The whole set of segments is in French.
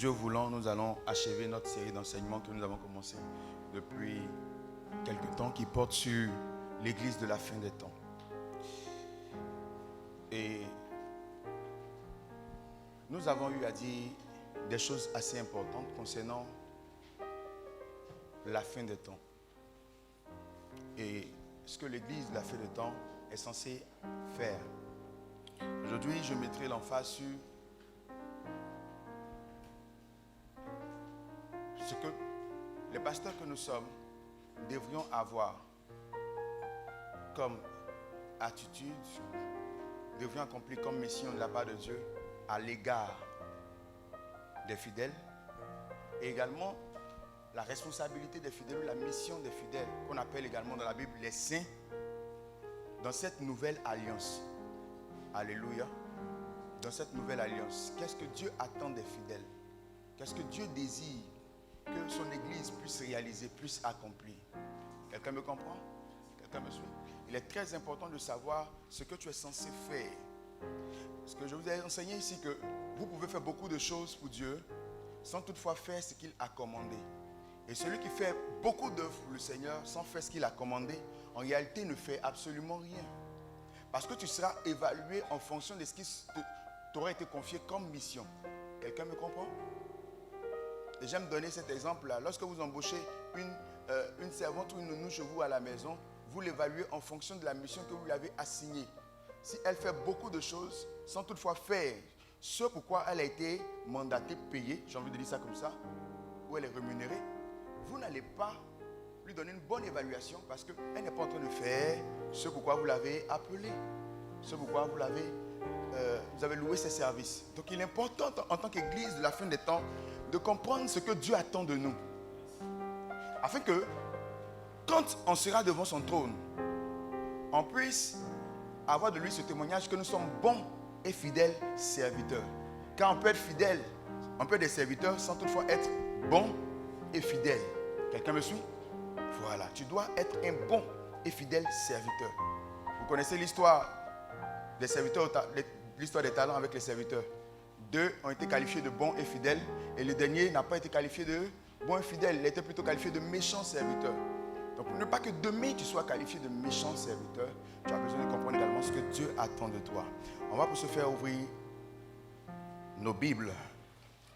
Dieu voulant, nous allons achever notre série d'enseignements que nous avons commencé depuis quelque temps qui porte sur l'église de la fin des temps. Et nous avons eu à dire des choses assez importantes concernant la fin des temps. Et ce que l'église de la fin des temps est censée faire. Aujourd'hui, je mettrai l'emphase sur ce que les pasteurs que nous sommes devrions avoir comme attitude, devrions accomplir comme mission de la part de Dieu à l'égard des fidèles et également la responsabilité des fidèles ou la mission des fidèles qu'on appelle également dans la Bible les saints dans cette nouvelle alliance. Alléluia. Dans cette nouvelle alliance, qu'est-ce que Dieu attend des fidèles? Qu'est-ce que Dieu désire que son église puisse réaliser, puisse accomplir? Quelqu'un me comprend? Quelqu'un me suit? Il est très important de savoir ce que tu es censé faire. Parce que je vous ai enseigné ici que vous pouvez faire beaucoup de choses pour Dieu sans toutefois faire ce qu'il a commandé. Et celui qui fait beaucoup d'œuvres pour le Seigneur sans faire ce qu'il a commandé, en réalité ne fait absolument rien. Parce que tu seras évalué en fonction de ce qui t'aura été confié comme mission. Quelqu'un me comprend? Et j'aime donner cet exemple-là. Lorsque vous embauchez une servante ou une nounou chez vous à la maison, vous l'évaluez en fonction de la mission que vous lui avez assignée. Si elle fait beaucoup de choses sans toutefois faire ce pourquoi elle a été mandatée, payée, j'ai envie de dire ça comme ça, ou elle est rémunérée, vous n'allez pas lui donner une bonne évaluation parce qu'elle n'est pas en train de faire ce pourquoi vous l'avez appelée, ce pourquoi vous avez loué ses services. Donc il est important en tant qu'église de la fin des temps de comprendre ce que Dieu attend de nous. Afin que quand on sera devant son trône, on puisse avoir de lui ce témoignage que nous sommes bons et fidèles serviteurs. Car on peut être fidèle, on peut être des serviteurs sans toutefois être bon et fidèle. Quelqu'un me suit? Voilà, tu dois être un bon et fidèle serviteur. Vous connaissez l'histoire des serviteurs, l'histoire des talents avec les serviteurs. 2 ont été qualifiés de bons et fidèles et le dernier n'a pas été qualifié de bon et fidèle, il a été plutôt qualifié de méchant serviteur. Donc pour ne pas que demain tu sois qualifié de méchant serviteur, tu as besoin de comprendre également ce que Dieu attend de toi. On va pour se faire ouvrir nos Bibles.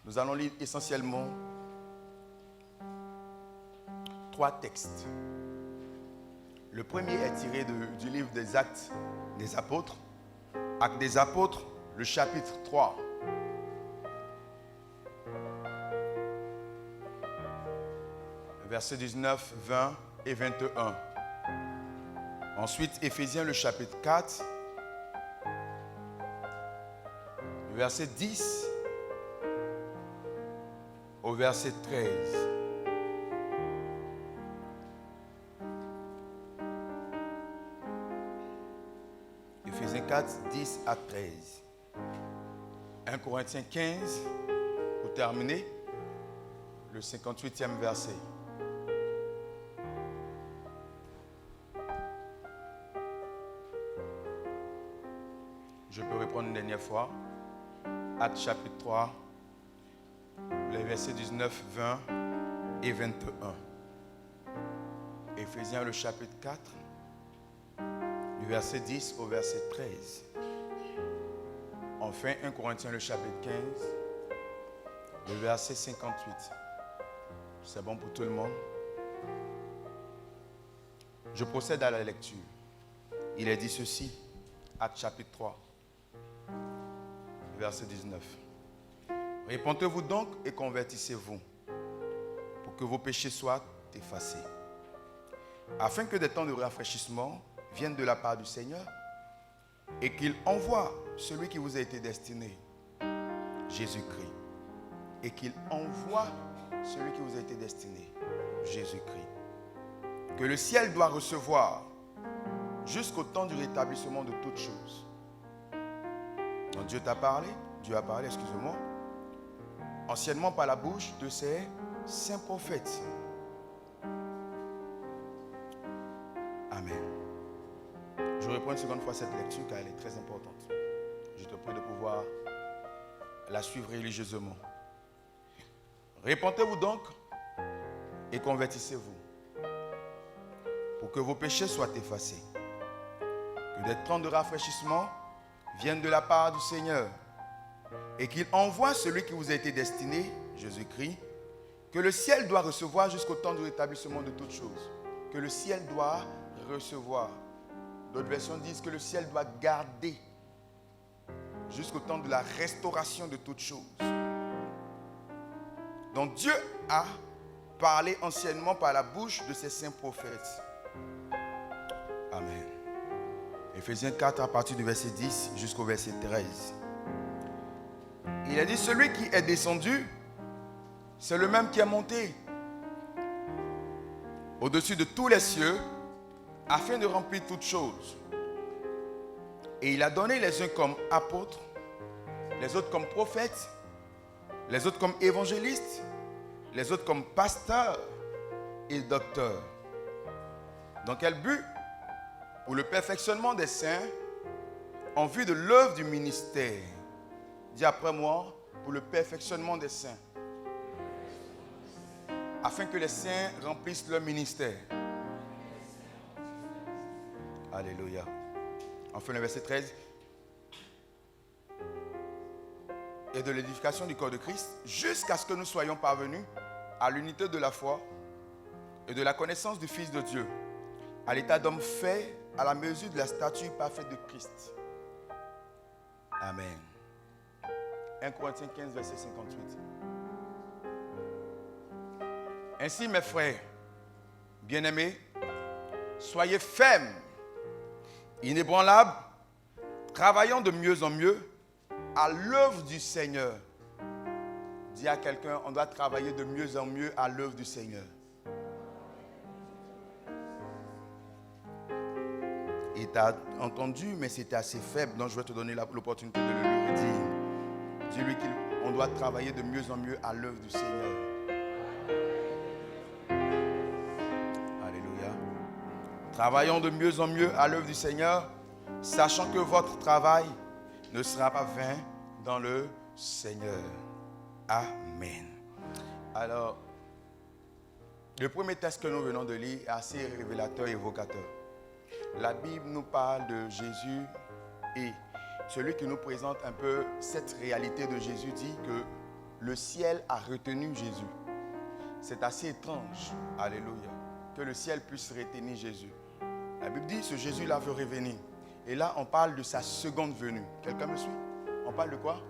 Nous allons lire essentiellement 3 textes. Le premier est tiré du livre des Actes des Apôtres. Actes des Apôtres, le chapitre 3. Versets 19, 20 et 21. Ensuite, Éphésiens, le chapitre 4. Verset 10 au verset 13. Éphésiens 4, 10 à 13. 1 Corinthiens 15, pour terminer, le 58e verset. Je peux reprendre une dernière fois. Actes chapitre 3, les versets 19, 20 et 21. Éphésiens le chapitre 4, du verset 10 au verset 13. Enfin, 1 Corinthiens le chapitre 15, le verset 58. C'est bon pour tout le monde? Je procède à la lecture. Il est dit ceci, Actes chapitre 3. Verset 19. Répentez-vous donc et convertissez-vous pour que vos péchés soient effacés, afin que des temps de rafraîchissement viennent de la part du Seigneur et qu'il envoie celui qui vous a été destiné, Jésus-Christ. Et qu'il envoie celui qui vous a été destiné, Jésus-Christ. Que le ciel doit recevoir jusqu'au temps du rétablissement de toutes choses. Donc Dieu t'a parlé, Dieu a parlé, excusez-moi, anciennement par la bouche de ses saints prophètes. Amen. Je reprends une seconde fois cette lecture car elle est très importante. Je te prie de pouvoir la suivre religieusement. Répentez-vous donc et convertissez-vous pour que vos péchés soient effacés. Que des temps de rafraîchissement viennent de la part du Seigneur et qu'il envoie celui qui vous a été destiné, Jésus-Christ, que le ciel doit recevoir jusqu'au temps du rétablissement de toutes choses. Que le ciel doit recevoir. D'autres versions disent que le ciel doit garder jusqu'au temps de la restauration de toutes choses. Donc Dieu a parlé anciennement par la bouche de ses saints prophètes. Amen. Éphésiens 4 à partir du verset 10 jusqu'au verset 13. Il a dit, celui qui est descendu, c'est le même qui est monté au-dessus de tous les cieux, afin de remplir toutes choses. Et il a donné les uns comme apôtres, les autres comme prophètes, les autres comme évangélistes, les autres comme pasteurs et docteurs. Dans quel but? Pour le perfectionnement des saints, en vue de l'œuvre du ministère. Dis après moi, pour le perfectionnement des saints. Afin que les saints remplissent leur ministère. Alléluia. Enfin, le verset 13. Et de l'édification du corps de Christ, jusqu'à ce que nous soyons parvenus à l'unité de la foi et de la connaissance du Fils de Dieu, à l'état d'homme fait à la mesure de la stature parfaite de Christ. Amen. 1 Corinthiens 15, verset 58. Ainsi, mes frères, bien-aimés, soyez fermes, inébranlables, travaillant de mieux en mieux à l'œuvre du Seigneur. Dis à quelqu'un, on doit travailler de mieux en mieux à l'œuvre du Seigneur. Il t'a entendu, mais c'était assez faible, donc je vais te donner l'opportunité de le lui redire. Dis-lui qu'on doit travailler de mieux en mieux à l'œuvre du Seigneur. Alléluia. Travaillons de mieux en mieux à l'œuvre du Seigneur, sachant que votre travail ne sera pas vain dans le Seigneur. Amen. Alors, le premier texte que nous venons de lire est assez révélateur et évocateur. La Bible nous parle de Jésus et celui qui nous présente un peu cette réalité de Jésus dit que le ciel a retenu Jésus. C'est assez étrange, alléluia, que le ciel puisse retenir Jésus. La Bible dit que ce Jésus-là veut revenir. Et là, on parle de sa seconde venue. Quelqu'un me suit? On parle de quoi?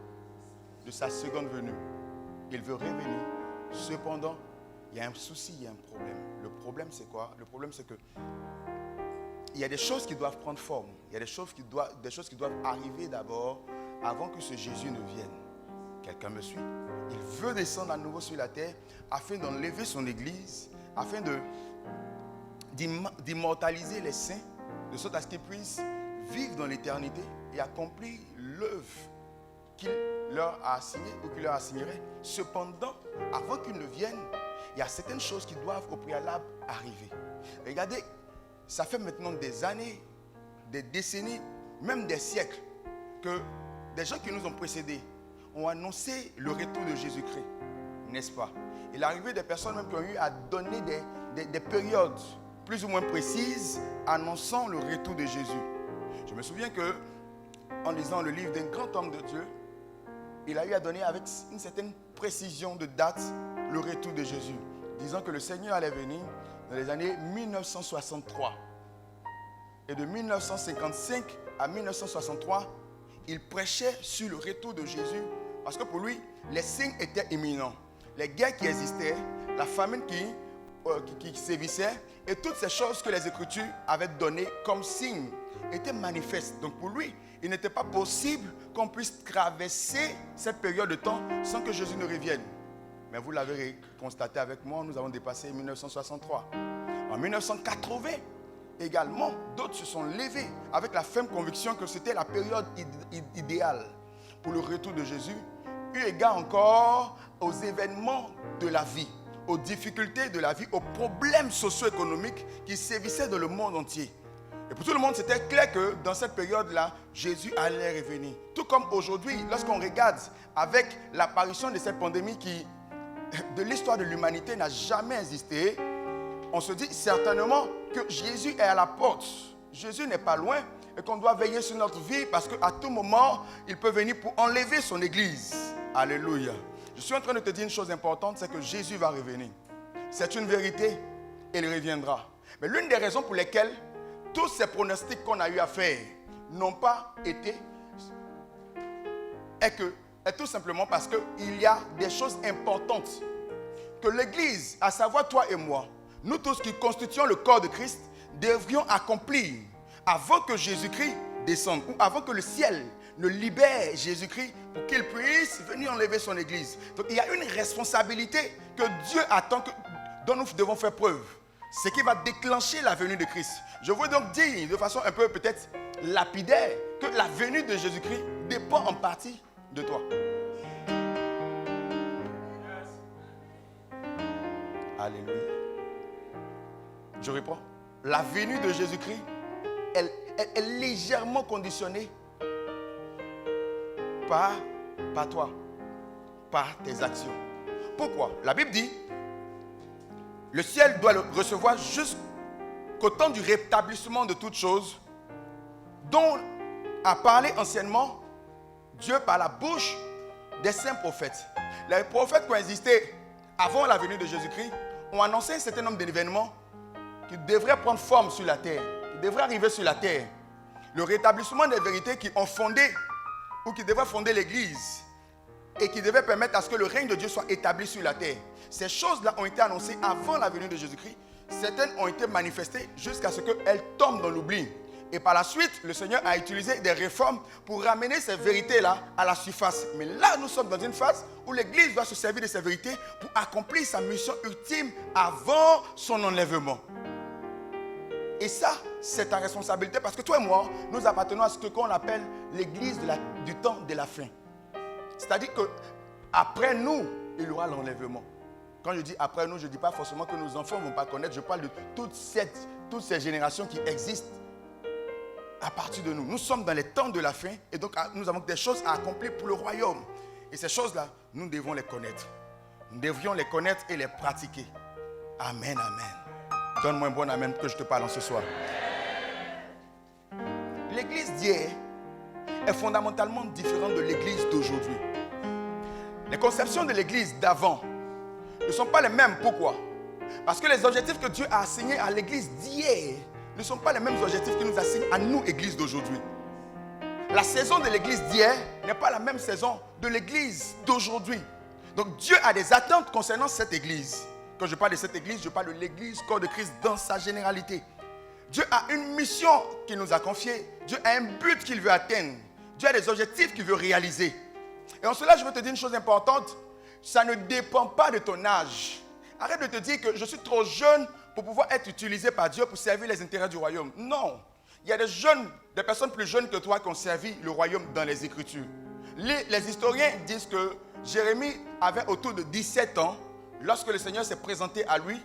De sa seconde venue. Il veut revenir. Cependant, il y a un souci, il y a un problème. Le problème, c'est quoi? Le problème, c'est que il y a des choses qui doivent prendre forme. Il y a des choses qui doivent arriver d'abord avant que ce Jésus ne vienne. Quelqu'un me suit? Il veut descendre à nouveau sur la terre afin d'enlever son église, afin d'immortaliser les saints, de sorte à ce qu'ils puissent vivre dans l'éternité et accomplir l'œuvre qu'il leur a assignée ou qu'il leur assignerait. Cependant, avant qu'il ne vienne, il y a certaines choses qui doivent au préalable arriver. Regardez, ça fait maintenant des années, des décennies, même des siècles, que des gens qui nous ont précédés ont annoncé le retour de Jésus-Christ, n'est-ce pas? Il est arrivé des personnes même qui ont eu à donner des périodes plus ou moins précises annonçant le retour de Jésus. Je me souviens que, en lisant le livre d'un grand homme de Dieu, il a eu à donner avec une certaine précision de date le retour de Jésus, disant que le Seigneur allait venir dans les années 1963. Et de 1955 à 1963, il prêchait sur le retour de Jésus parce que pour lui, les signes étaient imminents. Les guerres qui existaient, la famine qui sévissait et toutes ces choses que les Écritures avaient données comme signes étaient manifestes. Donc pour lui, il n'était pas possible qu'on puisse traverser cette période de temps sans que Jésus ne revienne. Mais vous l'avez constaté avec moi, nous avons dépassé 1963. En 1980, également, d'autres se sont levés avec la ferme conviction que c'était la période idéale pour le retour de Jésus, eu égard encore aux événements de la vie, aux difficultés de la vie, aux problèmes socio-économiques qui sévissaient dans le monde entier. Et pour tout le monde, c'était clair que dans cette période-là, Jésus allait revenir. Tout comme aujourd'hui, lorsqu'on regarde avec l'apparition de cette pandémie qui de l'histoire de l'humanité n'a jamais existé, on se dit certainement que Jésus est à la porte. Jésus n'est pas loin et qu'on doit veiller sur notre vie parce qu'à tout moment, il peut venir pour enlever son église. Alléluia. Je suis en train de te dire une chose importante, c'est que Jésus va revenir. C'est une vérité, il reviendra. Mais l'une des raisons pour lesquelles tous ces pronostics qu'on a eu à faire n'ont pas été est tout simplement parce qu'il y a des choses importantes que l'Église, à savoir toi et moi, nous tous qui constituons le corps de Christ, devrions accomplir avant que Jésus-Christ descende ou avant que le ciel ne libère Jésus-Christ pour qu'il puisse venir enlever son Église. Donc il y a une responsabilité que Dieu attend, dont nous devons faire preuve. C'est qui va déclencher la venue de Christ. Je veux donc dire de façon un peu peut-être lapidaire que la venue de Jésus-Christ dépend en partie de toi. Alléluia. Je réponds. La venue de Jésus-Christ, elle est légèrement conditionnée par toi, par tes actions. Pourquoi? La Bible dit, le ciel doit le recevoir jusqu'au temps du rétablissement de toutes choses, dont a parlé anciennement Dieu par la bouche des saints prophètes. Les prophètes qui ont existé avant la venue de Jésus-Christ ont annoncé un certain nombre d'événements qui devraient prendre forme sur la terre, qui devraient arriver sur la terre. Le rétablissement des vérités qui ont fondé ou qui devaient fonder l'Église et qui devaient permettre à ce que le règne de Dieu soit établi sur la terre. Ces choses-là ont été annoncées avant la venue de Jésus-Christ. Certaines ont été manifestées jusqu'à ce qu'elles tombent dans l'oubli. Et par la suite, le Seigneur a utilisé des réformes pour ramener ces vérités-là à la surface. Mais là, nous sommes dans une phase où l'Église doit se servir de ces vérités pour accomplir sa mission ultime avant son enlèvement. Et ça, c'est ta responsabilité parce que toi et moi, nous appartenons à ce qu'on appelle l'Église du temps de la fin. C'est-à-dire qu'après nous, il y aura l'enlèvement. Quand je dis après nous, je ne dis pas forcément que nos enfants ne vont pas connaître. Je parle de toutes ces générations qui existent à partir de nous. Nous sommes dans les temps de la fin et donc nous avons des choses à accomplir pour le royaume. Et ces choses-là, nous devons les connaître. Nous devrions les connaître et les pratiquer. Amen, amen. Donne-moi un bon amen que je te parle en ce soir. L'église d'hier est fondamentalement différente de l'église d'aujourd'hui. Les conceptions de l'église d'avant ne sont pas les mêmes. Pourquoi? Parce que les objectifs que Dieu a assignés à l'église d'hier ne sont pas les mêmes objectifs qu'il nous assigne à nous, église d'aujourd'hui. La saison de l'église d'hier n'est pas la même saison de l'église d'aujourd'hui. Donc Dieu a des attentes concernant cette église. Quand je parle de cette église, je parle de l'église corps de Christ dans sa généralité. Dieu a une mission qu'il nous a confiée. Dieu a un but qu'il veut atteindre. Dieu a des objectifs qu'il veut réaliser. Et en cela, je veux te dire une chose importante. Ça ne dépend pas de ton âge. Arrête de te dire que je suis trop jeune pour pouvoir être utilisé par Dieu pour servir les intérêts du royaume. Non. Il y a des personnes plus jeunes que toi qui ont servi le royaume dans les Écritures. Les historiens disent que Jérémie avait autour de 17 ans lorsque le Seigneur s'est présenté à lui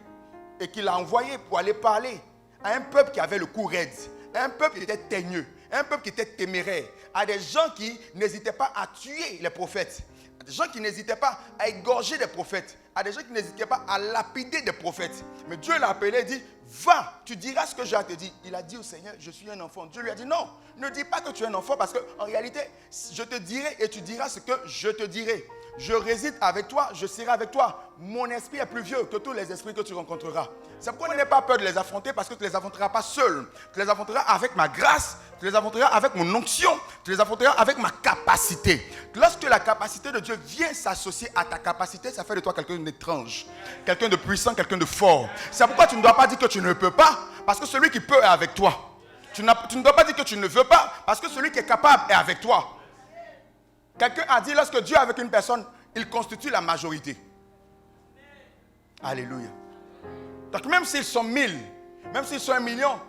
et qu'il l'a envoyé pour aller parler à un peuple qui avait le cou raide, à un peuple qui était teigneux, à un peuple qui était téméraire, à des gens qui n'hésitaient pas à tuer les prophètes, à des gens qui n'hésitaient pas à égorger des prophètes, à des gens qui n'hésitaient pas à lapider des prophètes. Mais Dieu l'a appelé et dit, va, tu diras ce que j'ai à te dire. Il a dit au Seigneur, je suis un enfant. Dieu lui a dit, non, ne dis pas que tu es un enfant parce qu'en réalité, je te dirai et tu diras ce que je te dirai. Je réside avec toi, je serai avec toi. Mon esprit est plus vieux que tous les esprits que tu rencontreras. C'est pourquoi n'aie pas peur de les affronter parce que tu ne les affronteras pas seul. Tu les affronteras avec ma grâce, tu les affronteras avec mon onction, tu les affronteras avec ma capacité. Lorsque la capacité de Dieu vient s'associer à ta capacité, ça fait de toi quelqu'un d'étrange, quelqu'un de puissant, quelqu'un de fort. C'est pourquoi tu ne dois pas dire que tu ne peux pas parce que celui qui peut est avec toi. Tu ne dois pas dire que tu ne veux pas parce que celui qui est capable est avec toi. Quelqu'un a dit, lorsque Dieu est avec une personne, il constitue la majorité. Alléluia. Donc même s'ils sont 1000, même s'ils sont 1 million,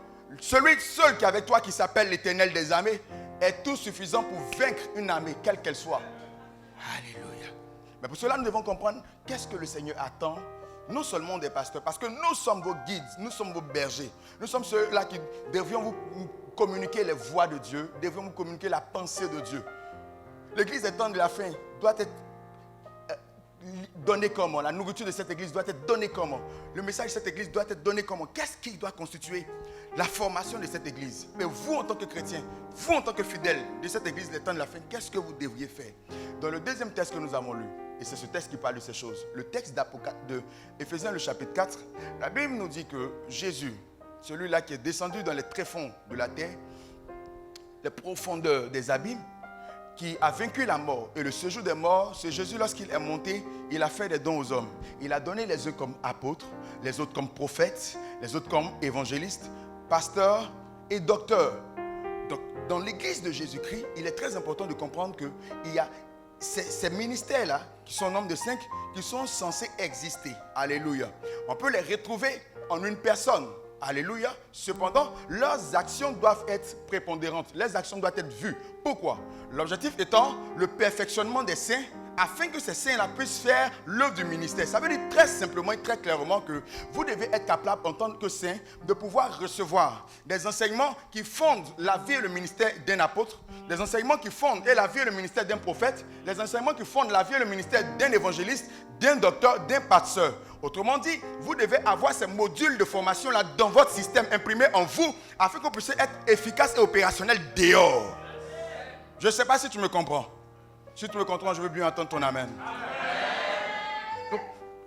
celui seul qui est avec toi, qui s'appelle l'Éternel des armées, est tout suffisant pour vaincre une armée, quelle qu'elle soit. Alléluia. Mais pour cela, nous devons comprendre qu'est-ce que le Seigneur attend, non seulement des pasteurs, parce que nous sommes vos guides, nous sommes vos bergers. Nous sommes ceux-là qui devrions vous communiquer les voies de Dieu, devrions vous communiquer la pensée de Dieu. L'église des temps de la fin doit être donnée comment? La nourriture de cette église doit être donnée comment? Le message de cette église doit être donné comment? Qu'est-ce qui doit constituer la formation de cette église? Mais vous, en tant que chrétien, vous, en tant que fidèle de cette église, les temps de la fin, qu'est-ce que vous devriez faire? Dans le deuxième texte que nous avons lu, et c'est ce texte qui parle de ces choses, le texte de Éphésiens, le chapitre 4, la Bible nous dit que Jésus, celui-là qui est descendu dans les tréfonds de la terre, les profondeurs des abîmes, qui a vaincu la mort et le séjour des morts, c'est Jésus, lorsqu'il est monté, il a fait des dons aux hommes. Il a donné les uns comme apôtres, les autres comme prophètes, les autres comme évangélistes, pasteurs et docteurs. Donc, dans l'église de Jésus-Christ, il est très important de comprendre qu'il y a ces ministères-là, qui sont au nombre de 5, qui sont censés exister. Alléluia. On peut les retrouver en une personne. Alléluia. Cependant, leurs actions doivent être prépondérantes. Les actions doivent être vues. Pourquoi? L'objectif étant le perfectionnement des saints, afin que ces saints-là puissent faire l'œuvre du ministère. Ça veut dire très simplement et très clairement que vous devez être capable, en tant que saint, de pouvoir recevoir des enseignements qui fondent la vie et le ministère d'un apôtre, des enseignements qui fondent la vie et le ministère d'un prophète, des enseignements qui fondent la vie et le ministère d'un évangéliste, d'un docteur, d'un pasteur. Autrement dit, vous devez avoir ces modules de formation-là dans votre système imprimés en vous, afin que vous puissiez être efficace et opérationnel dehors. Je ne sais pas si tu me comprends. Si tu me comprends, je veux bien entendre ton amen. Donc,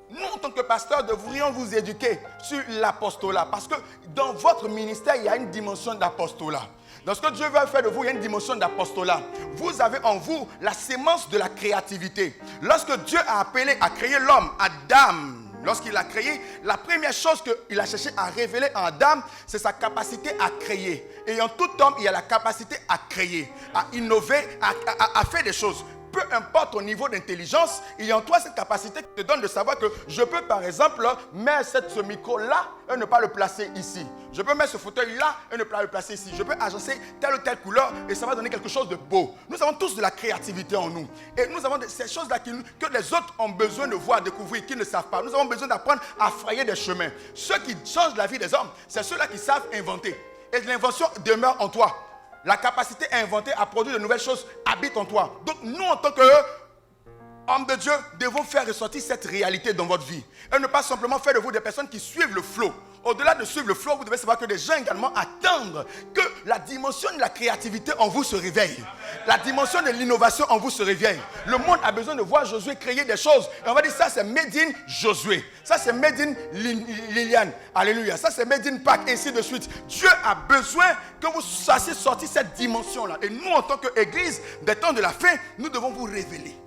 nous, en tant que pasteurs, devrions vous éduquer sur l'apostolat. Parce que dans votre ministère, il y a une dimension d'apostolat. Dans ce que Dieu veut faire de vous, il y a une dimension d'apostolat. Vous avez en vous la sémence de la créativité. Lorsque Dieu a appelé à créer l'homme, Adam, lorsqu'il l'a créé, la première chose qu'il a cherché à révéler en Adam, c'est sa capacité à créer. Et en tout homme, il y a la capacité à créer, à innover, à faire des choses. Peu importe ton niveau d'intelligence, il y a en toi cette capacité qui te donne de savoir que je peux par exemple mettre ce micro-là et ne pas le placer ici. Je peux mettre ce fauteuil-là et ne pas le placer ici. Je peux agencer telle ou telle couleur et ça va donner quelque chose de beau. Nous avons tous de la créativité en nous. Et nous avons ces choses-là que les autres ont besoin de voir, découvrir, qu'ils ne savent pas. Nous avons besoin d'apprendre à frayer des chemins. Ceux qui changent la vie des hommes, c'est ceux-là qui savent inventer. Et l'invention demeure en toi. La capacité à inventer, à produire de nouvelles choses habite en toi. Donc nous, en tant qu'hommes de Dieu, devons faire ressortir cette réalité dans votre vie. Et ne pas simplement faire de vous des personnes qui suivent le flot. Au-delà de suivre le flot, vous devez savoir que des gens également attendent que la dimension de la créativité en vous se réveille. La dimension de l'innovation en vous se réveille. Le monde a besoin de voir Josué créer des choses. Et on va dire ça c'est made in Josué. Ça c'est made in Liliane. Alléluia. Ça c'est made in Pâques, ainsi de suite. Dieu a besoin que vous fassiez sortir cette dimension-là. Et nous en tant qu'église des temps de la fin, nous devons vous révéler.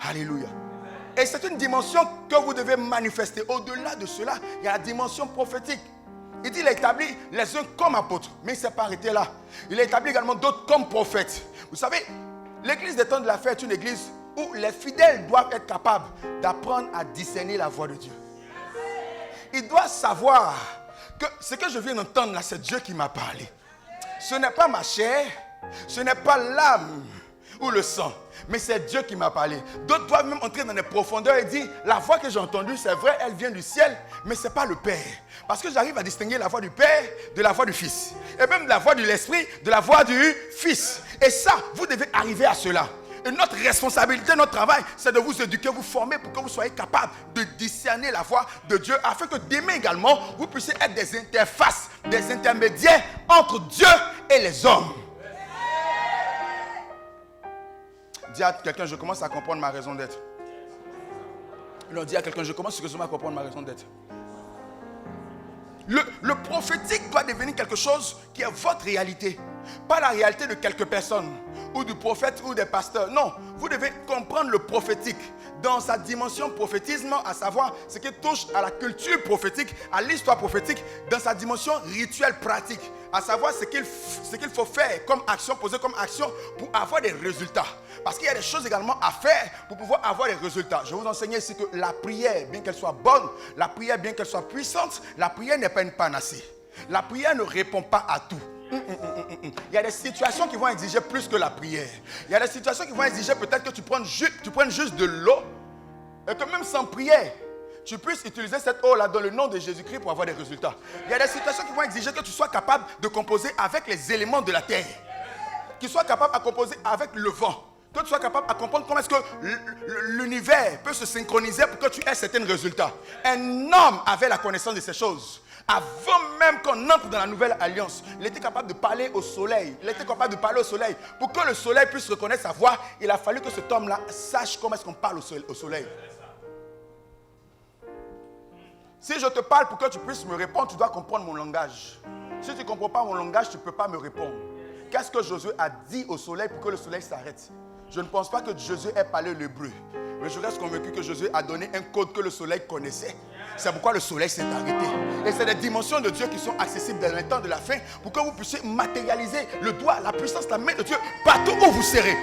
Alléluia. Et c'est une dimension que vous devez manifester. Au-delà de cela, il y a la dimension prophétique. Il dit qu'il a établi les uns comme apôtres, mais il ne s'est pas arrêté là. Il a établi également d'autres comme prophètes. Vous savez, l'église des temps de la fin est une église où les fidèles doivent être capables d'apprendre à discerner la voix de Dieu. Ils doivent savoir que ce que je viens d'entendre là, c'est Dieu qui m'a parlé. Ce n'est pas ma chair, ce n'est pas l'âme ou le sang, mais c'est Dieu qui m'a parlé. D'autres doivent même entrer dans les profondeurs et dire, la voix que j'ai entendue, c'est vrai, elle vient du ciel, mais ce n'est pas le Père. Parce que j'arrive à distinguer la voix du Père de la voix du Fils. Et même la voix de l'Esprit de la voix du Fils. Et ça, vous devez arriver à cela. Et notre responsabilité, notre travail, c'est de vous éduquer, vous former pour que vous soyez capables de discerner la voix de Dieu, afin que demain également, vous puissiez être des interfaces, des intermédiaires entre Dieu et les hommes. Dis à quelqu'un, je commence à comprendre ma raison d'être. Dis à quelqu'un, je commence sérieusement à comprendre ma raison d'être. Le prophétique doit devenir quelque chose qui est votre réalité. Pas la réalité de quelques personnes, ou du prophète, ou des pasteurs. Non, vous devez comprendre le prophétique dans sa dimension prophétisme, à savoir ce qui touche à la culture prophétique, à l'histoire prophétique, dans sa dimension rituelle pratique, à savoir ce qu'il faut faire comme action, poser comme action pour avoir des résultats. Parce qu'il y a des choses également à faire pour pouvoir avoir des résultats. Je vais vous enseigner ici que la prière, bien qu'elle soit bonne, la prière, bien qu'elle soit puissante, la prière n'est pas une panacée. La prière ne répond pas à tout. Il y a des situations qui vont exiger plus que la prière. Il y a des situations qui vont exiger peut-être que tu prennes juste de l'eau et que même sans prière, tu puisses utiliser cette eau-là dans le nom de Jésus-Christ pour avoir des résultats. Il y a des situations qui vont exiger que tu sois capable de composer avec les éléments de la terre. Qu'il soit capable de composer avec le vent. Que tu sois capable de comprendre comment est-ce que l'univers peut se synchroniser pour que tu aies certains résultats. Un homme avait la connaissance de ces choses. Avant même qu'on entre dans la nouvelle alliance, il était capable de parler au soleil. Il était capable de parler au soleil. Pour que le soleil puisse reconnaître sa voix, il a fallu que cet homme-là sache comment est-ce qu'on parle au soleil. Si je te parle pour que tu puisses me répondre, tu dois comprendre mon langage. Si tu ne comprends pas mon langage, tu ne peux pas me répondre. Qu'est-ce que Josué a dit au soleil pour que le soleil s'arrête? Je ne pense pas que Josué ait parlé l'hébreu. Mais je reste convaincu que Josué a donné un code que le soleil connaissait. C'est pourquoi le soleil s'est arrêté. Et c'est des dimensions de Dieu qui sont accessibles dans le temps de la fin pour que vous puissiez matérialiser le doigt, la puissance, la main de Dieu partout où vous serez.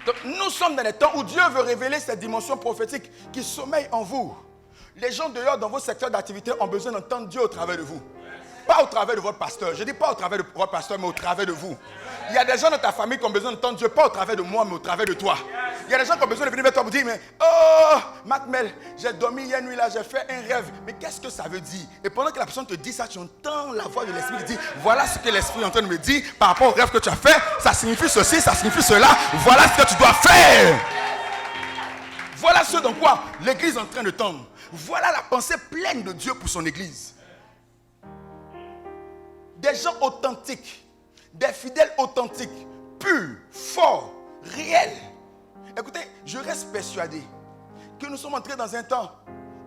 Donc, nous sommes dans les temps où Dieu veut révéler cette dimension prophétique qui sommeille en vous. Les gens dehors dans vos secteurs d'activité ont besoin d'entendre Dieu au travers de vous. Pas au travers de votre pasteur. Je ne dis pas au travers de votre pasteur, mais au travers de vous. Il y a des gens dans ta famille qui ont besoin d'entendre Dieu, pas au travers de moi, mais au travers de toi. Il y a des gens qui ont besoin de venir vers toi pour dire, mais oh, Matmel, j'ai dormi hier nuit là, j'ai fait un rêve. Mais qu'est-ce que ça veut dire? Et pendant que la personne te dit ça, tu entends la voix de l'esprit qui dit, voilà ce que l'esprit est en train de me dire par rapport au rêve que tu as fait. Ça signifie ceci, ça signifie cela. Voilà ce que tu dois faire. Voilà ce dans quoi l'église est en train de tendre. Voilà la pensée pleine de Dieu pour son église. Des gens authentiques, des fidèles authentiques, purs, forts, réels. Écoutez, je reste persuadé que nous sommes entrés dans un temps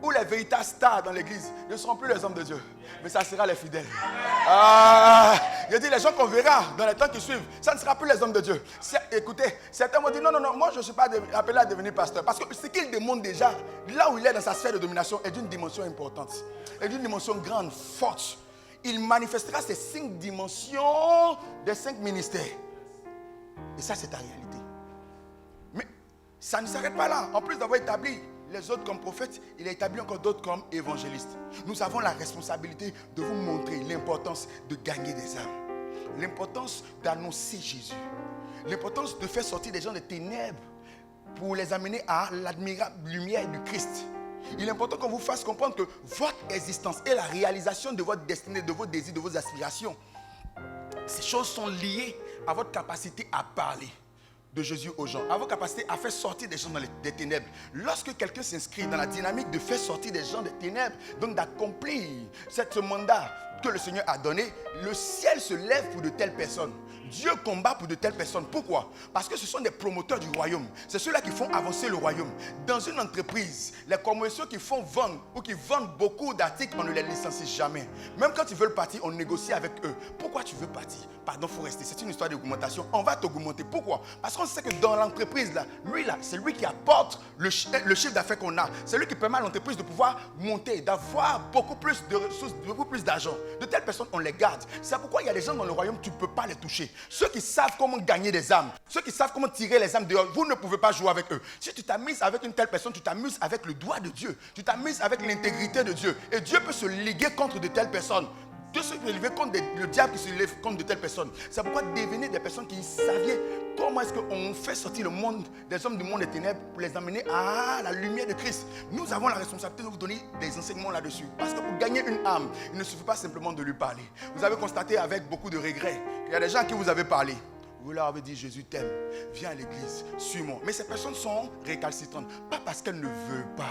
où les véritables stars dans l'église ne seront plus les hommes de Dieu, mais ça sera les fidèles. Je dis les gens qu'on verra dans les temps qui suivent, ça ne sera plus les hommes de Dieu. Écoutez, certains m'ont dit non, moi je ne suis pas appelé à devenir pasteur. Parce que ce qu'il demande déjà, là où il est dans sa sphère de domination, est d'une dimension importante, est d'une dimension grande, forte. Il manifestera ces 5 dimensions des 5 ministères. Et ça, c'est ta réalité. Mais ça ne s'arrête pas là. En plus d'avoir établi les autres comme prophètes, il a établi encore d'autres comme évangélistes. Nous avons la responsabilité de vous montrer l'importance de gagner des âmes. L'importance d'annoncer Jésus. L'importance de faire sortir des gens des ténèbres pour les amener à l'admirable lumière du Christ. Il est important qu'on vous fasse comprendre que votre existence et la réalisation de votre destinée, de vos désirs, de vos aspirations, ces choses sont liées à votre capacité à parler de Jésus aux gens, à votre capacité à faire sortir des gens des ténèbres. Lorsque quelqu'un s'inscrit dans la dynamique de faire sortir des gens des ténèbres, donc d'accomplir ce mandat que le Seigneur a donné, le ciel se lève pour de telles personnes. Dieu combat pour de telles personnes. Pourquoi? Parce que ce sont des promoteurs du royaume. C'est ceux-là qui font avancer le royaume. Dans une entreprise, les commerciaux qui font vendre ou qui vendent beaucoup d'articles, on ne les licencie jamais. Même quand ils veulent partir, on négocie avec eux. Pourquoi tu veux partir? Pardon, il faut rester. C'est une histoire d'augmentation. On va t'augmenter. Pourquoi? Parce qu'on sait que dans l'entreprise, c'est lui qui apporte le chiffre d'affaires qu'on a. C'est lui qui permet à l'entreprise de pouvoir monter, d'avoir beaucoup plus de ressources, beaucoup plus d'argent. De telles personnes, on les garde. C'est pourquoi il y a des gens dans le royaume, tu ne peux pas les toucher. Ceux qui savent comment gagner des âmes, ceux qui savent comment tirer les âmes dehors, vous ne pouvez pas jouer avec eux. Si tu t'amuses avec une telle personne, tu t'amuses avec le doigt de Dieu. Tu t'amuses avec l'intégrité de Dieu. Et Dieu peut se liguer contre de telles personnes. Dieu se lève contre le diable qui se lève contre de telles personnes. C'est pourquoi devenez des personnes qui savaient comment est-ce qu'on fait sortir le monde, des hommes du monde des ténèbres pour les amener à la lumière de Christ. Nous avons la responsabilité de vous donner des enseignements là-dessus. Parce que pour gagner une âme, il ne suffit pas simplement de lui parler. Vous avez constaté avec beaucoup de regrets qu'il y a des gens à qui vous avez parlé. Vous leur avez dit, Jésus t'aime, viens à l'église, suis-moi. Mais ces personnes sont récalcitrantes. Pas parce qu'elles ne veulent pas.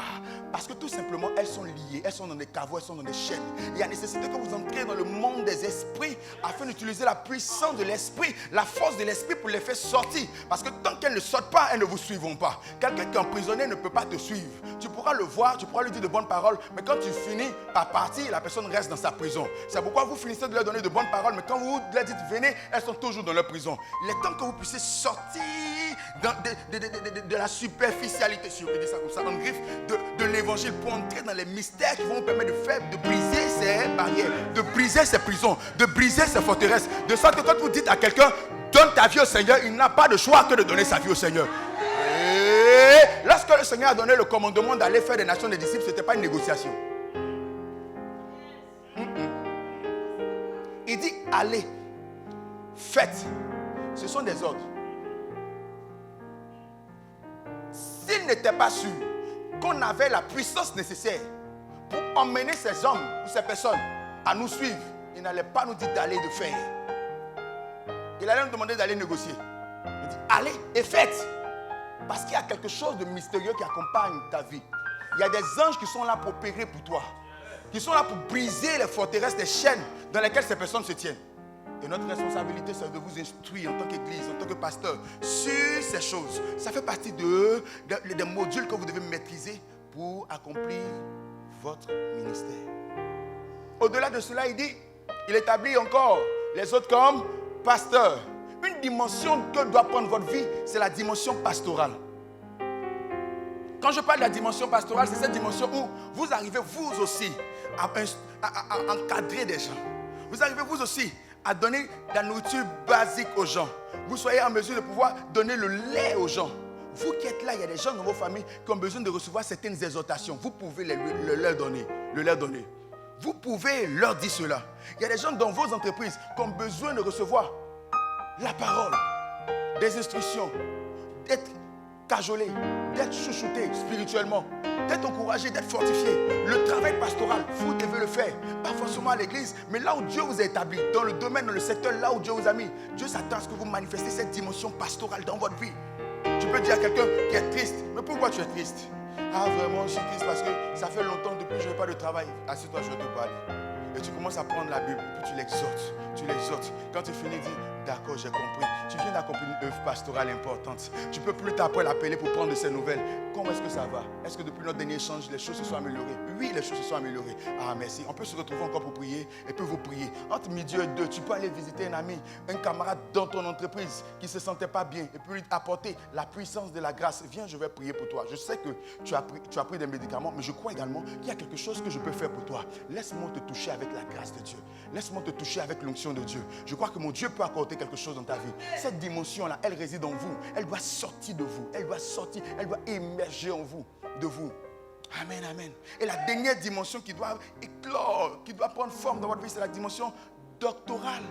Parce que tout simplement, elles sont liées. Elles sont dans des caveaux, elles sont dans des chaînes. Il y a nécessité que vous entriez dans le monde des esprits afin d'utiliser la puissance de l'esprit, la force de l'esprit pour les faire sortir. Parce que tant qu'elles ne sortent pas, elles ne vous suivront pas. Quelqu'un qui est emprisonné ne peut pas te suivre. Tu pourras le voir, tu pourras lui dire de bonnes paroles. Mais quand tu finis par partir, la personne reste dans sa prison. C'est pourquoi vous finissez de leur donner de bonnes paroles. Mais quand vous leur dites venez, elles sont toujours dans leur prison. Il est temps que vous puissiez sortir de la superficialité, si on peut dire ça comme ça, en griffe, de l'évangile pour entrer dans les mystères qui vont vous permettre de briser ces barrières, de briser ces prisons, de briser ces forteresses. De sorte que quand vous dites à quelqu'un, donne ta vie au Seigneur, il n'a pas de choix que de donner sa vie au Seigneur. Et lorsque le Seigneur a donné le commandement d'aller faire des nations des disciples, ce n'était pas une négociation. Il dit, allez, faites. Ce sont des ordres. S'il n'était pas sûr qu'on avait la puissance nécessaire vous emmenez ces hommes ou ces personnes à nous suivre, il n'allait pas nous dire d'aller de faire. Il allait nous demander d'aller négocier. Il dit, allez et faites. Parce qu'il y a quelque chose de mystérieux qui accompagne ta vie. Il y a des anges qui sont là pour opérer pour toi. Qui sont là pour briser les forteresses, les chaînes dans lesquelles ces personnes se tiennent. Et notre responsabilité, c'est de vous instruire en tant qu'église, en tant que pasteur, sur ces choses. Ça fait partie des modules que vous devez maîtriser pour accomplir votre ministère. Au-delà de cela, il établit encore les autres comme pasteurs. Une dimension que doit prendre votre vie, c'est la dimension pastorale. Quand je parle de la dimension pastorale, c'est cette dimension où vous arrivez vous aussi à encadrer des gens. Vous arrivez vous aussi à donner de la nourriture basique aux gens. Vous soyez en mesure de pouvoir donner le lait aux gens. Vous qui êtes là, il y a des gens dans vos familles qui ont besoin de recevoir certaines exhortations. Vous pouvez le leur donner. Vous pouvez leur dire cela. Il y a des gens dans vos entreprises qui ont besoin de recevoir la parole, des instructions, d'être cajolés, d'être chouchoutés spirituellement, d'être encouragés, d'être fortifiés. Le travail pastoral, vous devez le faire. Pas forcément à l'église, mais là où Dieu vous a établi, dans le domaine, dans le secteur, là où Dieu vous a mis. Dieu s'attend à ce que vous manifestez cette dimension pastorale dans votre vie. Tu peux dire à quelqu'un qui est triste, mais pourquoi tu es triste? Ah vraiment, je suis triste parce que ça fait longtemps depuis que je n'ai pas de travail. Assieds-toi, je vais te parler. Et tu commences à prendre la Bible, puis tu l'exhortes. Quand tu finis, dis, d'accord, j'ai compris. Tu viens d'accomplir une œuvre pastorale importante. Tu peux plus tard après l'appeler pour prendre de ses nouvelles. Comment est-ce que ça va? Est-ce que depuis notre dernier échange, les choses se sont améliorées? Oui, les choses se sont améliorées. Ah, merci. On peut se retrouver encore pour prier et puis vous prier. Entre midi et 2, tu peux aller visiter un ami, un camarade dans ton entreprise qui ne se sentait pas bien et puis lui apporter la puissance de la grâce. Viens, je vais prier pour toi. Je sais que tu as pris des médicaments, mais je crois également qu'il y a quelque chose que je peux faire pour toi. Laisse-moi te toucher avec la grâce de Dieu. Laisse-moi te toucher avec l'onction de Dieu. Je crois que mon Dieu peut accorder quelque chose dans ta vie. Cette dimension-là, elle réside en vous. Elle doit sortir de vous. Elle doit émerger en vous, de vous. Amen, amen. Et la dernière dimension qui doit éclore, qui doit prendre forme dans votre vie, c'est la dimension doctorale.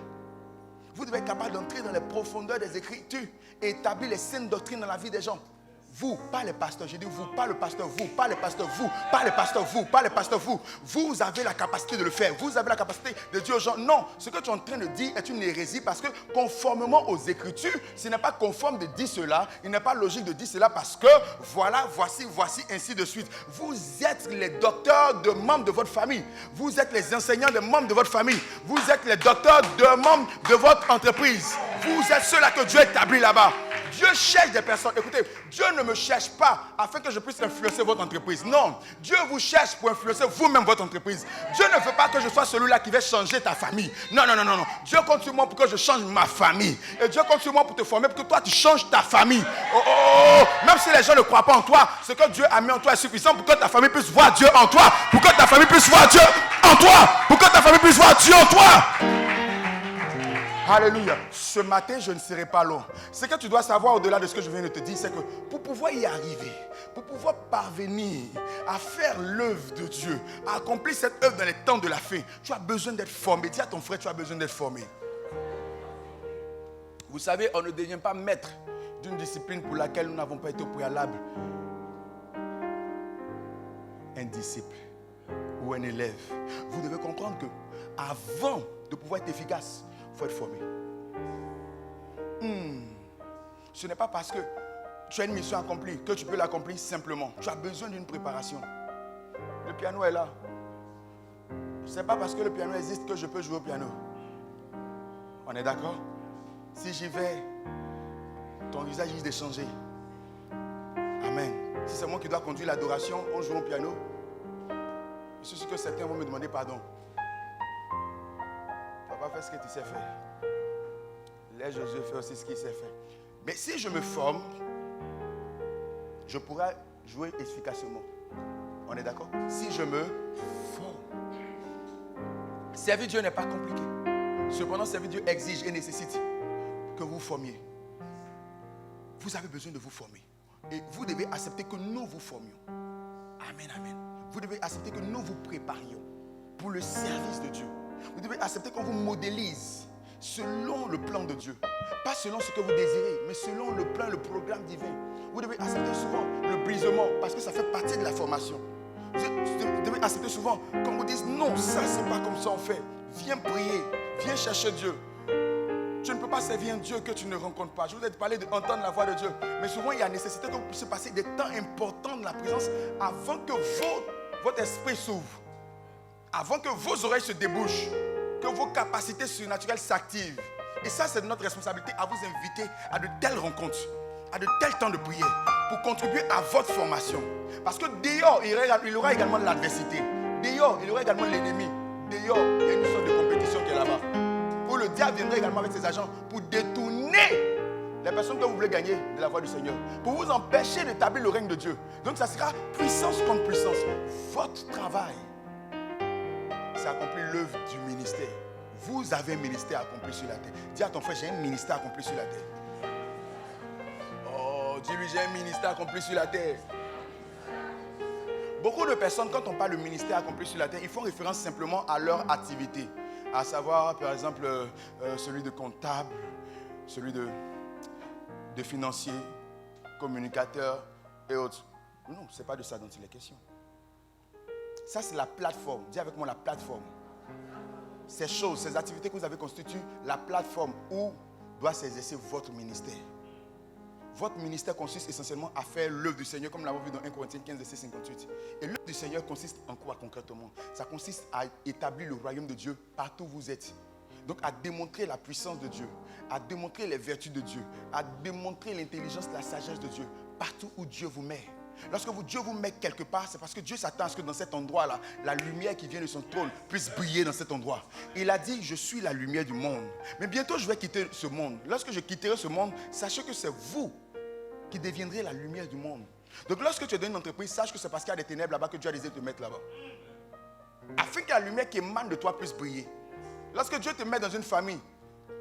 Vous devez être capable d'entrer dans les profondeurs des Écritures et établir les saines doctrines dans la vie des gens. Vous, pas les pasteurs, j'ai dit vous, pas le pasteur, vous, pas les pasteurs, vous, pas les pasteurs, vous, pas les pasteurs, vous. Vous avez la capacité de le faire. Vous avez la capacité de dire aux gens, non, ce que tu es en train de dire est une hérésie parce que conformément aux Écritures, ce n'est pas conforme de dire cela, il n'est pas logique de dire cela parce que voilà, voici, ainsi de suite. Vous êtes les docteurs de membres de votre famille. Vous êtes les enseignants de membres de votre famille. Vous êtes les docteurs de membres de votre entreprise. Vous êtes ceux-là que Dieu établit là-bas. Dieu cherche des personnes. Écoutez, Dieu ne me cherche pas afin que je puisse influencer votre entreprise. Non, Dieu vous cherche pour influencer vous-même votre entreprise. Dieu ne veut pas que je sois celui-là qui va changer ta famille. Non. Dieu compte sur moi pour que je change ma famille. Et Dieu compte sur moi pour te former pour que toi tu changes ta famille. Même si les gens ne croient pas en toi, ce que Dieu a mis en toi est suffisant pour que ta famille puisse voir Dieu en toi. Pour que ta famille puisse voir Dieu en toi. Pour que ta famille puisse voir Dieu en toi. Alléluia. Ce matin, je ne serai pas long. Ce que tu dois savoir au-delà de ce que je viens de te dire, c'est que pour pouvoir y arriver, pour pouvoir parvenir à faire l'œuvre de Dieu, à accomplir cette œuvre dans les temps de la fin, tu as besoin d'être formé. Dis à ton frère, tu as besoin d'être formé. Vous savez, on ne devient pas maître d'une discipline pour laquelle nous n'avons pas été au préalable un disciple ou un élève. Vous devez comprendre que avant de pouvoir être efficace, il faut être formé. Ce n'est pas parce que tu as une mission accomplie que tu peux l'accomplir simplement. Tu as besoin d'une préparation. Le piano est là. Ce n'est pas parce que le piano existe que je peux jouer au piano. On est d'accord? Si j'y vais, ton visage risque de changer. Amen. Si c'est moi qui dois conduire l'adoration, on joue au piano. Je suis sûr que certains vont me demander pardon. Papa, fais ce que tu sais faire. Laisse Josué faire aussi ce qu'il sait faire. Mais si je me forme, je pourrai jouer efficacement. On est d'accord? Si je me forme. Servir Dieu n'est pas compliqué. Cependant, servir Dieu exige et nécessite que vous formiez. Vous avez besoin de vous former. Et vous devez accepter que nous vous formions. Amen, amen. Vous devez accepter que nous vous préparions pour le service de Dieu. Vous devez accepter qu'on vous modélise selon le plan de Dieu. Pas selon ce que vous désirez, mais selon le plan, le programme divin. Vous devez accepter souvent le brisement parce que ça fait partie de la formation. Vous devez accepter souvent qu'on vous dise non, ça c'est pas comme ça on fait. Viens prier, viens chercher Dieu. Tu ne peux pas servir un Dieu que tu ne rencontres pas. Je vous ai parlé d'entendre la voix de Dieu. Mais souvent, il y a nécessité que vous puissiez passer des temps importants dans la présence avant que votre esprit s'ouvre. Avant que vos oreilles se débouchent. Que vos capacités surnaturelles s'activent. Et ça, c'est notre responsabilité à vous inviter à de telles rencontres, à de tels temps de prière pour contribuer à votre formation. Parce que dehors, il y aura également de l'adversité. Dehors, il y aura également l'ennemi. Dehors, il y a une sorte de compétition qui est là-bas. Où le diable viendra également avec ses agents pour détourner les personnes que vous voulez gagner de la voie du Seigneur. Pour vous empêcher d'établir le règne de Dieu. Donc ça sera puissance contre puissance. Votre travail, c'est accomplir l'œuvre du ministère. Vous avez un ministère accompli sur la terre. Dis à ton frère, j'ai un ministère accompli sur la terre. Oh, dis-lui, j'ai un ministère accompli sur la terre. Beaucoup de personnes, quand on parle de ministère accompli sur la terre, ils font référence simplement à leur activité. À savoir, par exemple, celui de comptable, celui de financier, communicateur et autres. Non, ce n'est pas de ça dont il est question. Ça, c'est la plateforme. Dis avec moi la plateforme. Ces choses, ces activités que vous avez constituent la plateforme où doit s'exercer votre ministère. Votre ministère consiste essentiellement à faire l'œuvre du Seigneur, comme nous l'avons vu dans 1 Corinthiens 15, verset 58. Et l'œuvre du Seigneur consiste en quoi concrètement? Ça consiste à établir le royaume de Dieu partout où vous êtes. Donc à démontrer la puissance de Dieu, à démontrer les vertus de Dieu, à démontrer l'intelligence, la sagesse de Dieu, partout où Dieu vous met. Lorsque Dieu vous met quelque part, c'est parce que Dieu s'attend à ce que dans cet endroit-là, la lumière qui vient de son trône puisse briller dans cet endroit. Il a dit, je suis la lumière du monde. Mais bientôt, je vais quitter ce monde. Lorsque je quitterai ce monde, sachez que c'est vous qui deviendrez la lumière du monde. Donc lorsque tu es dans une entreprise, sache que c'est parce qu'il y a des ténèbres là-bas que Dieu a décidé de te mettre là-bas. Afin que la lumière qui émane de toi puisse briller. Lorsque Dieu te met dans une famille,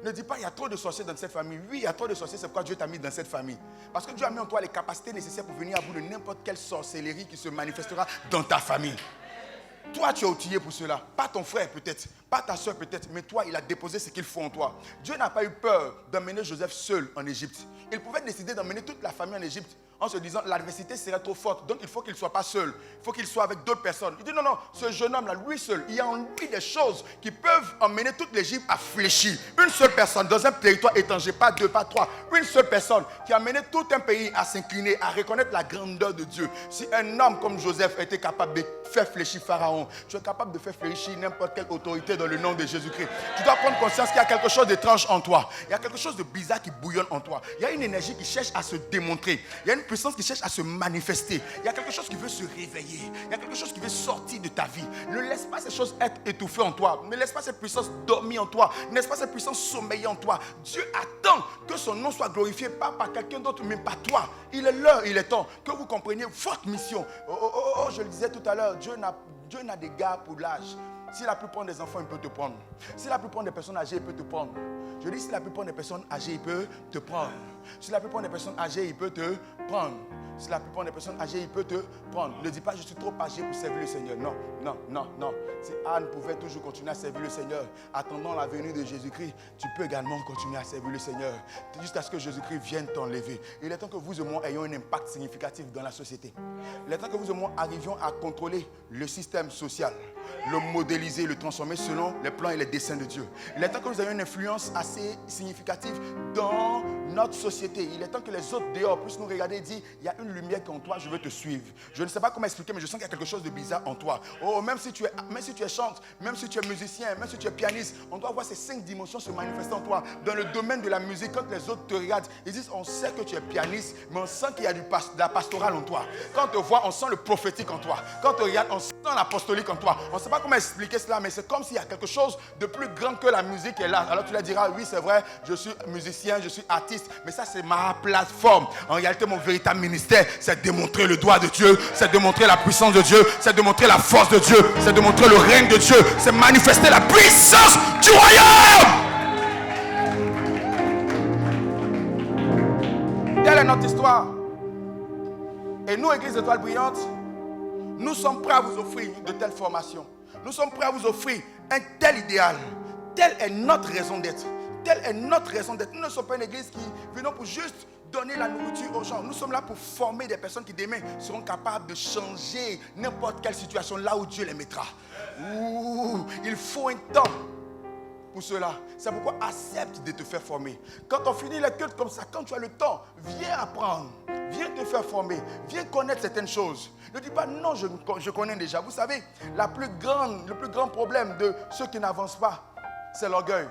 ne dis pas il y a trop de sorciers dans cette famille. Oui, il y a trop de sorciers, c'est pourquoi Dieu t'a mis dans cette famille. Parce que Dieu a mis en toi les capacités nécessaires pour venir à bout de n'importe quelle sorcellerie qui se manifestera dans ta famille. Toi, tu es outillé pour cela. Pas ton frère peut-être, pas ta soeur peut-être, mais toi, il a déposé ce qu'il faut en toi. Dieu n'a pas eu peur d'emmener Joseph seul en Égypte. Il pouvait décider d'emmener toute la famille en Égypte en se disant l'adversité serait trop forte, donc il faut qu'il ne soit pas seul, il faut qu'il soit avec d'autres personnes. Il dit non, ce jeune homme-là, lui seul, il y a en lui des choses qui peuvent emmener toute l'Égypte à fléchir. Une seule personne dans un territoire étranger, pas deux, pas trois, une seule personne qui a amené tout un pays à s'incliner, à reconnaître la grandeur de Dieu. Si un homme comme Joseph était capable de faire fléchir Pharaon, tu es capable de faire fléchir n'importe quelle autorité dans le nom de Jésus-Christ. Tu dois prendre conscience qu'il y a quelque chose d'étrange en toi. Il y a quelque chose de bizarre qui bouillonne en toi. Il y a une énergie qui cherche à se démontrer. Il y a une puissance qui cherche à se manifester. Il y a quelque chose qui veut se réveiller. Il y a quelque chose qui veut sortir de ta vie. Ne laisse pas ces choses être étouffées en toi. Ne laisse pas cette puissance dormir en toi. Ne laisse pas cette puissance sommeiller en toi. Dieu attend que son nom soit glorifié, pas par quelqu'un d'autre, mais par toi. Il est l'heure, il est temps que vous compreniez votre mission. Je le disais tout à l'heure, Dieu n'a d'égard pour l'âge. Si la plupart des enfants, il peut te prendre. Si la plupart des personnes âgées, il peut te prendre. Je dis, si la plupart des personnes âgées, il peut te prendre. Si la plupart des personnes âgées, il peut te prendre. Si la plupart des personnes âgées, il peut te prendre. Ne dis pas, je suis trop âgé pour servir le Seigneur. Non. Si Anne pouvait toujours continuer à servir le Seigneur, attendant la venue de Jésus-Christ, tu peux également continuer à servir le Seigneur. Jusqu'à ce que Jésus-Christ vienne t'enlever. Il est temps que vous et moi ayons un impact significatif dans la société. Il est temps que vous et moi arrivions à contrôler le système social, le modéliser, le transformer selon les plans et les desseins de Dieu. Il est temps que nous ayons une influence assez significative dans notre société. Il est temps que les autres dehors puissent nous regarder et dire, il y a une lumière qui est en toi, je veux te suivre. Je ne sais pas comment expliquer, mais je sens qu'il y a quelque chose de bizarre en toi. Oh, même si tu es chante, même si tu es musicien, même si tu es pianiste, on doit voir ces 5 dimensions se manifester en toi. Dans le domaine de la musique, quand les autres te regardent, ils disent, on sait que tu es pianiste, mais on sent qu'il y a de la pastorale en toi. Quand on te voit, on sent le prophétique en toi. Quand on te regarde, on sent l'apostolique en toi. On ne sait pas comment expliquer cela, mais c'est comme s'il y a quelque chose de plus grand que la musique est là. Alors tu leur diras, oui c'est vrai, je suis musicien, je suis artiste, mais ça c'est ma plateforme. En réalité, mon véritable ministère, c'est démontrer le doigt de Dieu, c'est démontrer la puissance de Dieu, c'est démontrer la force de Dieu, c'est démontrer le règne de Dieu, c'est manifester la puissance du royaume. Telle est notre histoire. Et nous, Église Étoile Brillante, nous sommes prêts à vous offrir de telles formations. Nous sommes prêts à vous offrir un tel idéal. Telle est notre raison d'être. Telle est notre raison d'être. Nous ne sommes pas une église qui venons pour juste donner la nourriture aux gens. Nous sommes là pour former des personnes qui demain seront capables de changer n'importe quelle situation là où Dieu les mettra. Il faut un temps pour cela. C'est pourquoi accepte de te faire former. Quand on finit le culte comme ça, quand tu as le temps, viens apprendre, viens te faire former, viens connaître certaines choses. Ne dis pas non, je connais déjà. Vous savez, le plus grand problème de ceux qui n'avancent pas, c'est l'orgueil.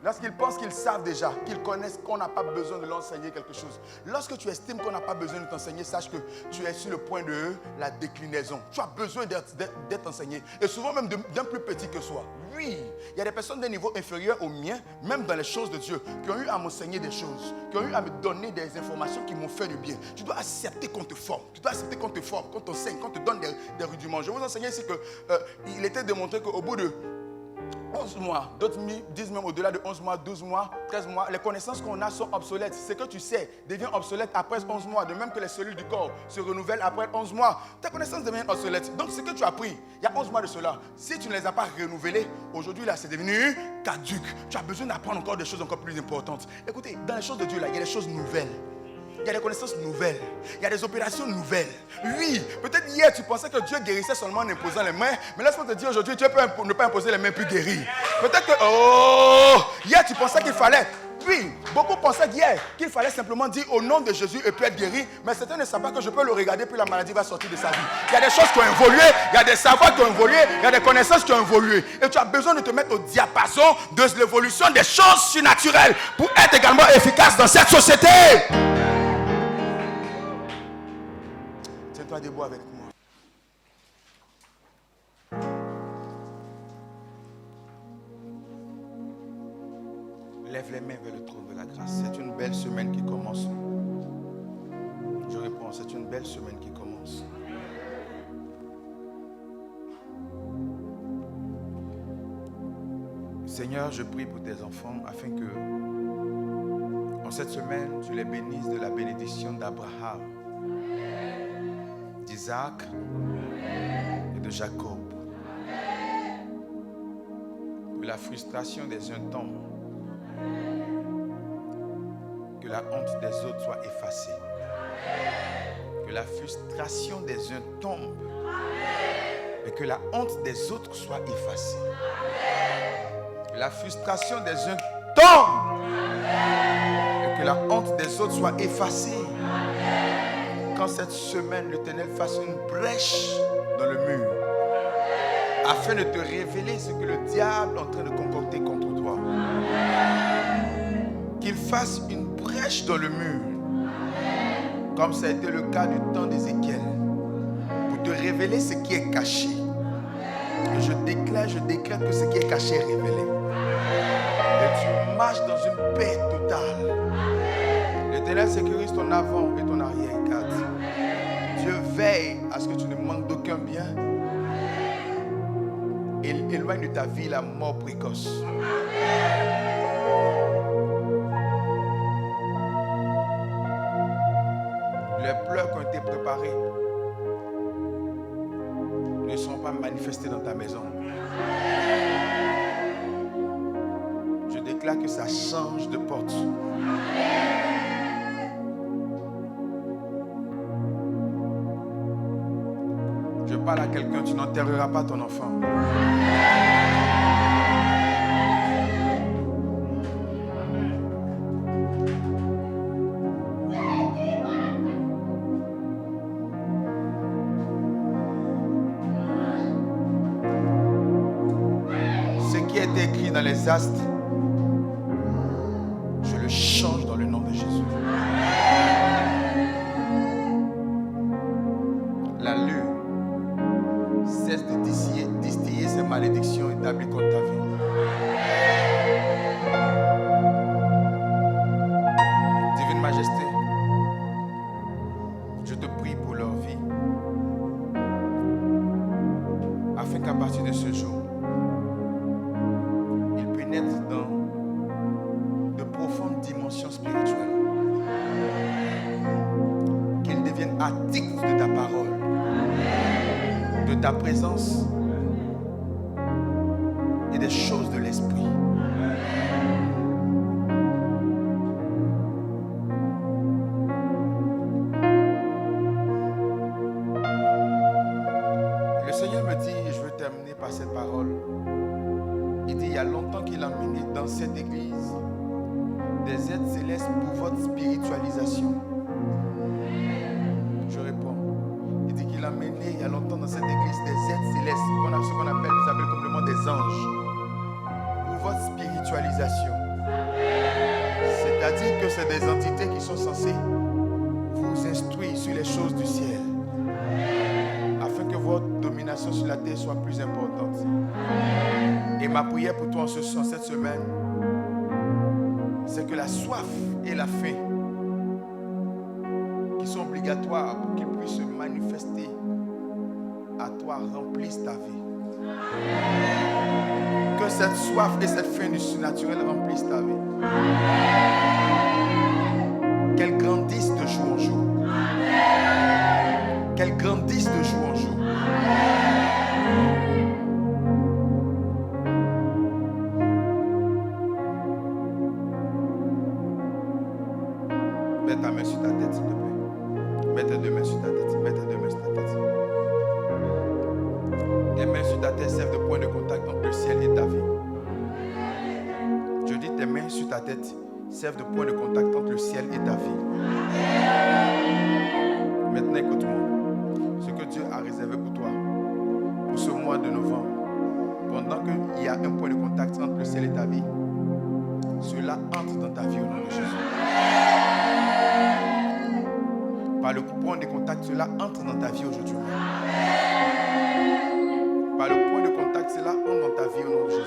Lorsqu'ils pensent qu'ils savent déjà, qu'ils connaissent, qu'on n'a pas besoin de l'enseigner quelque chose. Lorsque tu estimes qu'on n'a pas besoin de t'enseigner, sache que tu es sur le point de la déclinaison. Tu as besoin d'être enseigné. Et souvent même d'un plus petit que soi. Oui, il y a des personnes d'un niveau inférieur au mien, même dans les choses de Dieu, qui ont eu à m'enseigner des choses, qui ont eu à me donner des informations qui m'ont fait du bien. Tu dois accepter qu'on te forme. Tu dois accepter qu'on te forme, qu'on t'enseigne, qu'on te donne des rudiments. Je vais vous enseigner ici qu'il était démontré qu'au bout de 11 mois, d'autres disent même au-delà de 11 mois, 12 mois, 13 mois, les connaissances qu'on a sont obsolètes. Ce que tu sais devient obsolète après 11 mois, de même que les cellules du corps se renouvellent après 11 mois. Tes connaissances deviennent obsolètes. Donc ce que tu as appris il y a 11 mois de cela, si tu ne les as pas renouvelées, aujourd'hui là c'est devenu caduc. Tu as besoin d'apprendre encore des choses encore plus importantes. Écoutez, dans les choses de Dieu là, il y a des choses nouvelles. Il y a des connaissances nouvelles. Il y a des opérations nouvelles. Oui, peut-être hier tu pensais que Dieu guérissait seulement en imposant les mains. Mais laisse-moi te dire aujourd'hui, Dieu peut ne pas imposer les mains puis guérir. Peut-être que, hier tu pensais qu'il fallait. Oui, beaucoup pensaient hier qu'il fallait simplement dire au nom de Jésus et puis être guéri. Mais certains ne savent pas que je peux le regarder puis la maladie va sortir de sa vie. Il y a des choses qui ont évolué, il y a des savoirs qui ont évolué, il y a des connaissances qui ont évolué. Et tu as besoin de te mettre au diapason de l'évolution des choses surnaturelles pour être également efficace dans cette société. Tiens-toi debout avec moi. Lève les mains vers le trône de la grâce. C'est une belle semaine qui commence. Je réponds, c'est une belle semaine qui commence. Seigneur, je prie pour tes enfants afin que en cette semaine, tu les bénisses de la bénédiction d'Abraham, d'Isaac et de Jacob. Que la frustration des uns tombe. Que la honte des autres soit effacée. Que la frustration des uns tombe. Et que la honte des autres soit effacée. Que la frustration des uns tombe. Et que la honte des autres soit effacée. Quand cette semaine, l'Éternel fasse une brèche dans le mur. Afin de te révéler ce que le diable est en train de concocter contre toi. Qu'il fasse une brèche dans le mur, comme ça a été le cas du temps d'Ézéchiel, pour te révéler ce qui est caché. Et je déclare que ce qui est caché est révélé. Et tu marches dans une paix totale. L'Éternel sécurise ton avant et ton arrière-garde. Dieu veille à ce que tu ne manques d'aucun bien. Il éloigne de ta vie la mort précoce. Les pleurs qui ont été préparés ne sont pas manifestés dans ta maison. Je déclare que ça change de porte. Je parle à quelqu'un, tu n'enterreras pas ton enfant. Ce qui est écrit dans les astres, je le change dans le nom de Jésus. La lune cesse de distiller ces malédictions établies contre ta vie. Divine Majesté, je te prie pour leur vie, afin qu'à partir de ce jour, ils pénètrent dans de profondes dimensions spirituelles, qu'ils deviennent addicts de ta parole, de ta présence et des choses de l'esprit. aides célestes pour votre spiritualisation. Je réponds. Il dit qu'il a mené il y a longtemps dans cette église des aides célestes, ce qu'on appelle, vous appelez complètement des anges, pour votre spiritualisation. C'est-à-dire que c'est des entités qui sont censées vous instruire sur les choses du ciel, afin que votre domination sur la terre soit plus importante. Et ma prière pour toi en cette semaine, c'est que la soif et la faim qui sont obligatoires pour qu'ils puissent se manifester à toi remplissent ta vie. Que cette soif et cette faim du surnaturel remplissent ta vie. Qu'elle grandisse de jour en jour. Qu'elle grandisse de jour en jour. Mets ta main sur ta tête, s'il te plaît. Mets tes deux mains sur ta tête. Mets tes deux mains sur ta tête. Tes mains sur ta tête servent de point de contact entre le ciel et ta vie. Je dis tes mains sur ta tête servent de point de contact entre le ciel et ta vie. Maintenant, écoute-moi. Ce que Dieu a réservé pour toi, pour ce mois de novembre, pendant qu'il y a un point de contact entre le ciel et ta vie, cela entre dans ta vie au nom de Jésus. Par le point de contact, cela entre dans ta vie aujourd'hui. Par le point de contact, cela entre dans ta vie au nom de Jésus.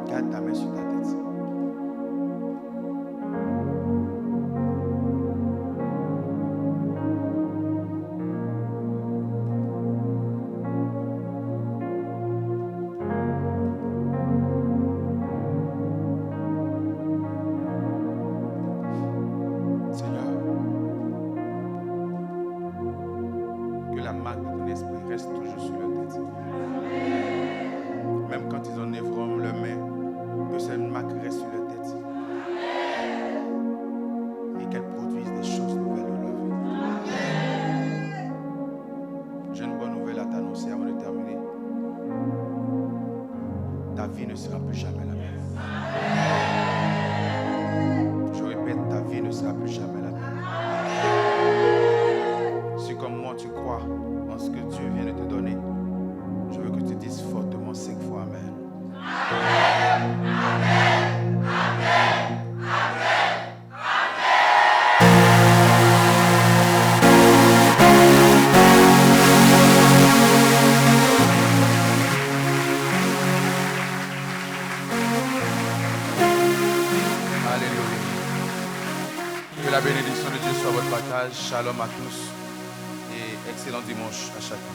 Garde ta main sur ta tête. Shalom à tous et excellent dimanche à chacun.